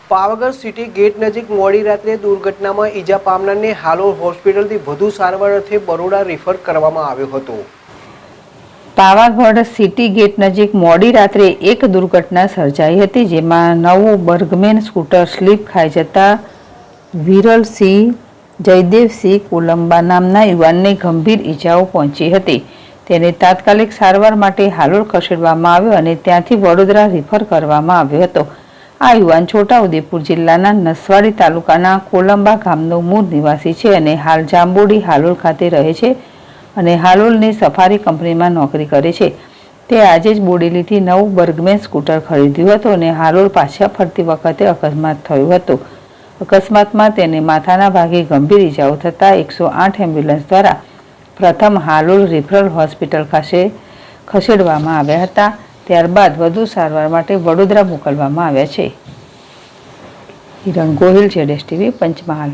Pavagadh city gate નજીક મોડી રાત્રે દુર્ઘટનામાં ઈજા પામનારને હાલોલ હોસ્પિટલથી વધુ સારવાર અર્થે બરોડા રેફર કરવામાં આવ્યો હતો। પાવાગઢ સિટી ગેટ નજીક મોડી રાત્રે એક દુર્ઘટના સર્જાઈ હતી, જેમાં નવું બર્ગમેન સ્કૂટર સ્લીપ ખાઈ જતા વિરલસિંહ જયદેવસિંહ કોલંબા નામના યુવાનને ગંભીર ઈજાઓ પહોંચી હતી। તેને તાત્કાલિક સારવાર માટે હાલોલ ખસેડવામાં આવ્યો અને ત્યાંથી વડોદરા રેફર કરવામાં આવ્યો હતો। આ યુવાન છોટાઉદેપુર જિલ્લાના નસવાડી તાલુકાના કોલંબા ગામનો મૂળ નિવાસી છે અને હાલ જાંબોડી હાલોલ ખાતે રહે છે અને હાલોલની સફારી કંપનીમાં નોકરી કરે છે। તે આજે જ બોડેલીથી નવું બર્ગમેન સ્કૂટર ખરીદ્યું હતું અને હાલોલ પાછા ફરતી વખતે અકસ્માત થયો હતો। અકસ્માતમાં તેને માથાના ભાગે ગંભીર ઈજાઓ થતાં 108 એમ્બ્યુલન્સ દ્વારા પ્રથમ હાલોલ રેફરલ હોસ્પિટલ ખાતે ખસેડવામાં આવ્યા હતા। ત્યારબાદ વધુ સારવાર માટે વડોદરા મોકલવામાં આવ્યા છે। હિરણ ગોહિલ, ZSTV, પંચમહાલ।